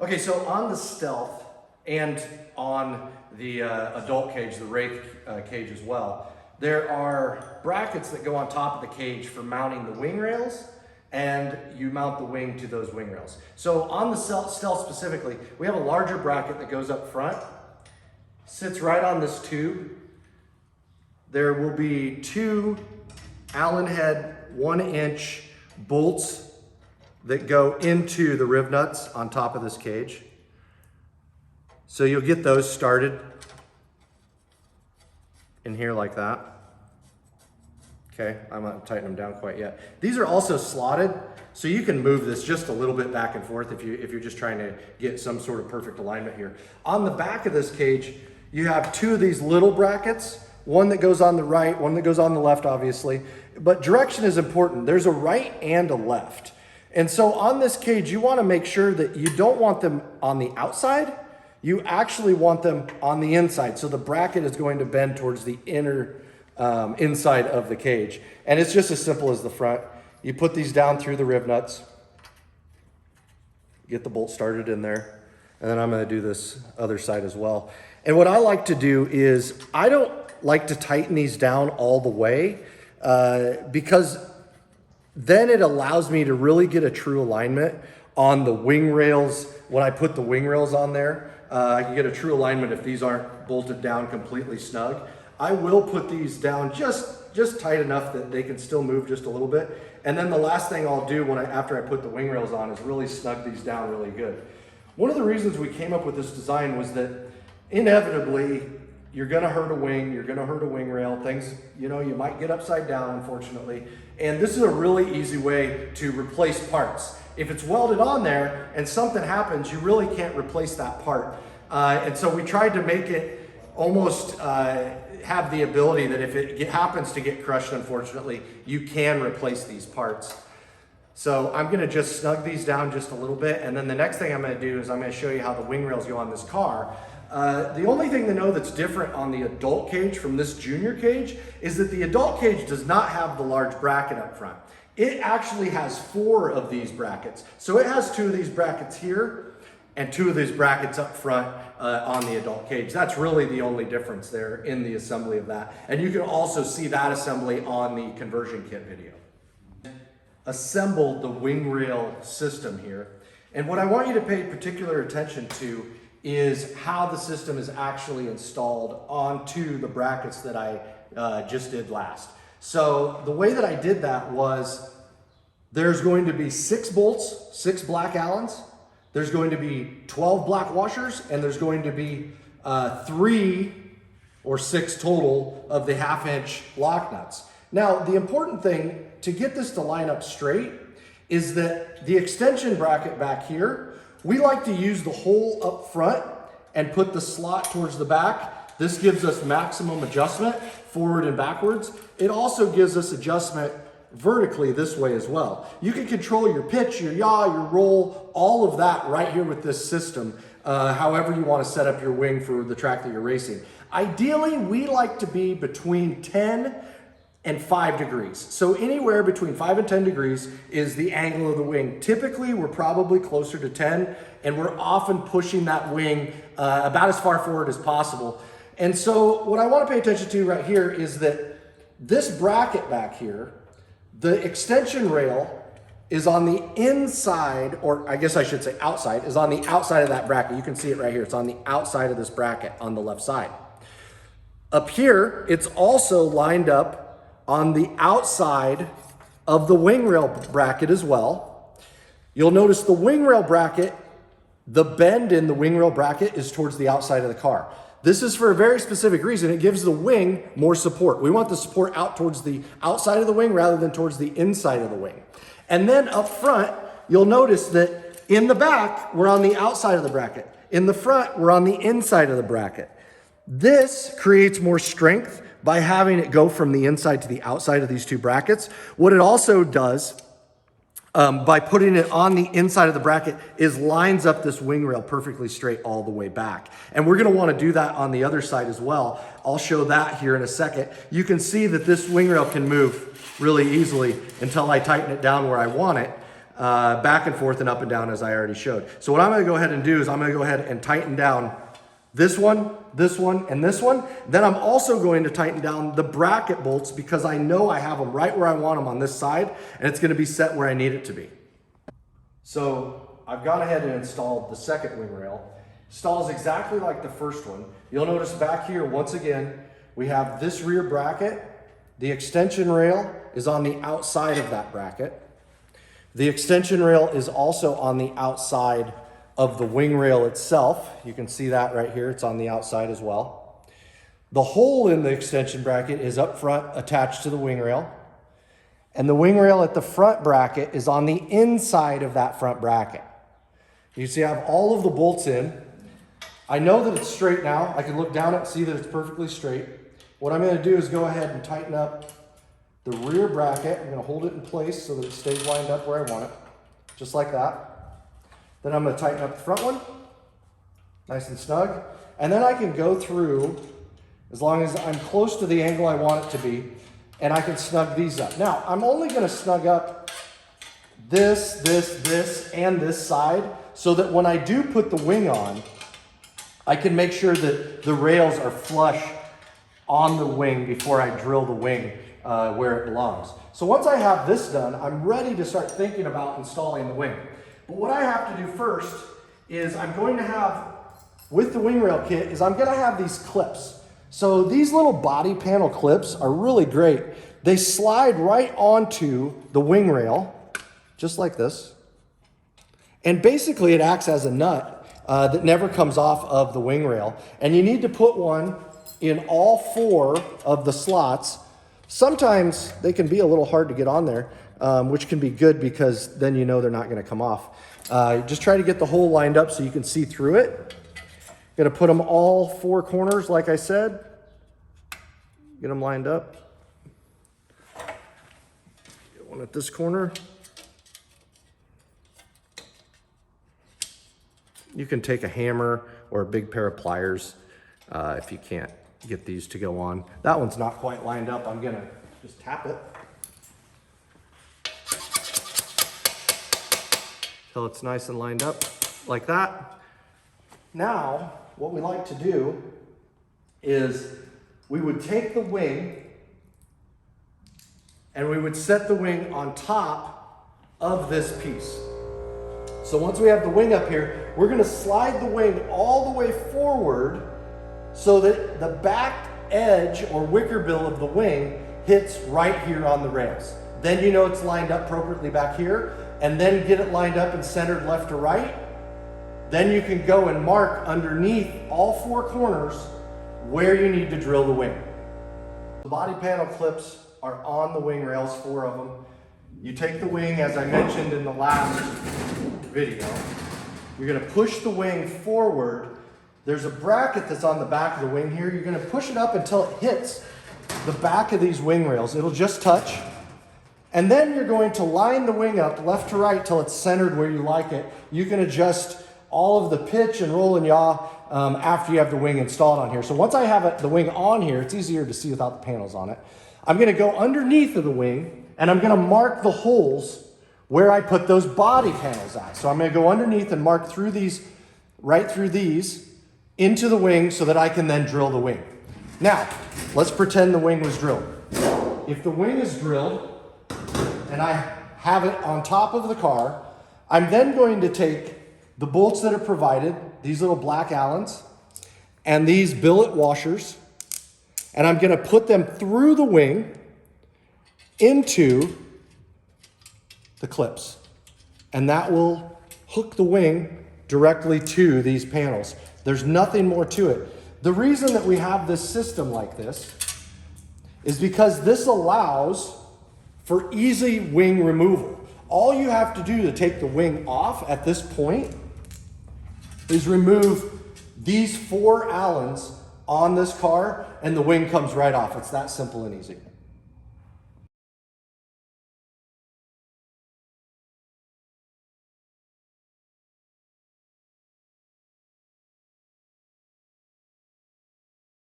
Okay, so on the Stealth and on the adult cage, the Wraith cage as well, there are brackets that go on top of the cage for mounting the wing rails, and you mount the wing to those wing rails. So on the Stealth specifically, we have a larger bracket that goes up front, sits right on this tube. There will be two Allen head 1-inch bolts that go into the rib nuts on top of this cage. So you'll get those started in here like that. Okay, I'm not tightening them down quite yet. These are also slotted, so you can move this just a little bit back and forth if you're just trying to get some sort of perfect alignment here. On the back of this cage, you have two of these little brackets, one that goes on the right, one that goes on the left, obviously. But direction is important. There's a right and a left. And so on this cage, you want to make sure that you don't want them on the outside. You actually want them on the inside. So the bracket is going to bend towards the inner inside of the cage. And it's just as simple as the front. You put these down through the rib nuts, get the bolt started in there, and then I'm going to do this other side as well. And what I like to do is I don't like to tighten these down all the way because then it allows me to really get a true alignment on the wing rails. When I put the wing rails on there, I can get a true alignment if these aren't bolted down completely snug. I will put these down just tight enough that they can still move just a little bit. And then the last thing I'll do after I put the wing rails on is really snug these down really good. One of the reasons we came up with this design was that inevitably you're gonna hurt a wing, you're gonna hurt a wing rail, things, you might get upside down, unfortunately. And this is a really easy way to replace parts. If it's welded on there and something happens, you really can't replace that part. And so we tried to make it almost have the ability that if it happens to get crushed, unfortunately, you can replace these parts. So I'm gonna just snug these down just a little bit, and then the next thing I'm gonna do is I'm gonna show you how the wing rails go on this car. The only thing to know that's different on the adult cage from this junior cage is that the adult cage does not have the large bracket up front. It actually has 4 of these brackets. So it has 2 of these brackets here and 2 of these brackets up front on the adult cage. That's really the only difference there in the assembly of that. And you can also see that assembly on the conversion kit video. Assembled the wing rail system here. And what I want you to pay particular attention to is how the system is actually installed onto the brackets that I just did last. So the way that I did that was there's going to be 6 bolts, 6 black Allens. There's going to be 12 black washers, and there's going to be 3 or 6 total of the 1/2-inch lock nuts. Now, the important thing to get this to line up straight is that the extension bracket back here, we like to use the hole up front and put the slot towards the back. This gives us maximum adjustment forward and backwards. It also gives us adjustment vertically this way as well. You can control your pitch, your yaw, your roll, all of that right here with this system, however you want to set up your wing for the track that you're racing. Ideally, we like to be between 10 and 5 degrees. So anywhere between 5 and 10 degrees is the angle of the wing. Typically, we're probably closer to 10, and we're often pushing that wing about as far forward as possible. And so what I want to pay attention to right here is that this bracket back here, the extension rail is on the inside, or I guess I should say outside, is on the outside of that bracket. You can see it right here. It's on the outside of this bracket on the left side. Up here, it's also lined up on the outside of the wing rail bracket as well. You'll notice the wing rail bracket, the bend in the wing rail bracket is towards the outside of the car. This is for a very specific reason. It gives the wing more support. We want the support out towards the outside of the wing rather than towards the inside of the wing. And then up front, you'll notice that in the back, we're on the outside of the bracket. In the front, we're on the inside of the bracket. This creates more strength by having it go from the inside to the outside of these 2 brackets. What it also does by putting it on the inside of the bracket is lines up this wing rail perfectly straight all the way back. And we're gonna wanna do that on the other side as well. I'll show that here in a second. You can see that this wing rail can move really easily until I tighten it down where I want it. back and forth and up and down as I already showed. So what I'm gonna go ahead and do is I'm gonna go ahead and tighten down this one, and this one. Then I'm also going to tighten down the bracket bolts because I know I have them right where I want them on this side, and it's gonna be set where I need it to be. So I've gone ahead and installed the second wing rail. Installs exactly like the first one. You'll notice back here, once again, we have this rear bracket. The extension rail is on the outside of that bracket. The extension rail is also on the outside of the wing rail itself. You can see that right here. It's on the outside as well. The hole in the extension bracket is up front attached to the wing rail. And the wing rail at the front bracket is on the inside of that front bracket. You see I have all of the bolts in. I know that it's straight now. I can look down and see that it's perfectly straight. What I'm going to do is go ahead and tighten up the rear bracket. I'm going to hold it in place so that it stays lined up where I want it, just like that. Then I'm going to tighten up the front one, nice and snug. And then I can go through, as long as I'm close to the angle I want it to be, and I can snug these up. Now, I'm only going to snug up this, and this side, so that when I do put the wing on, I can make sure that the rails are flush on the wing before I drill the wing where it belongs. So once I have this done, I'm ready to start thinking about installing the wing. But what I have to do first is I'm going to have, with the wing rail kit, is I'm going to have these clips. So these little body panel clips are really great. They slide right onto the wing rail, just like this. And basically it acts as a nut that never comes off of the wing rail. And you need to put one in all 4 of the slots. Sometimes they can be a little hard to get on there, which can be good because then you know they're not going to come off. Just try to get the hole lined up so you can see through it. Going to put them all 4 corners, like I said. Get them lined up. Get one at this corner. You can take a hammer or a big pair of pliers if you can't get these to go on. That one's not quite lined up. I'm going to just tap it till it's nice and lined up like that. Now, what we like to do is we would take the wing and we would set the wing on top of this piece. So once we have the wing up here, we're going to slide the wing all the way forward so that the back edge or wicker bill of the wing hits right here on the rails. Then you know it's lined up appropriately back here, and then get it lined up and centered left to right. Then you can go and mark underneath all 4 corners where you need to drill the wing. The body panel clips are on the wing rails, 4 of them. You take the wing, as I mentioned in the last video, you're going to push the wing forward. There's a bracket that's on the back of the wing here. You're going to push it up until it hits the back of these wing rails. It'll just touch. And then you're going to line the wing up left to right till it's centered where you like it. You can adjust all of the pitch and roll and yaw after you have the wing installed on here. So once I have the wing on here, it's easier to see without the panels on it. I'm going to go underneath of the wing and I'm going to mark the holes where I put those body panels at. So I'm going to go underneath and mark through these, right through these, into the wing so that I can then drill the wing. Now, let's pretend the wing was drilled. If the wing is drilled and I have it on top of the car, I'm then going to take the bolts that are provided, these little black Allens, and these billet washers, and I'm going to put them through the wing into the clips. And that will hook the wing directly to these panels. There's nothing more to it. The reason that we have this system like this is because this allows for easy wing removal. All you have to do to take the wing off at this point is remove these 4 Allens on this car and the wing comes right off. It's that simple and easy.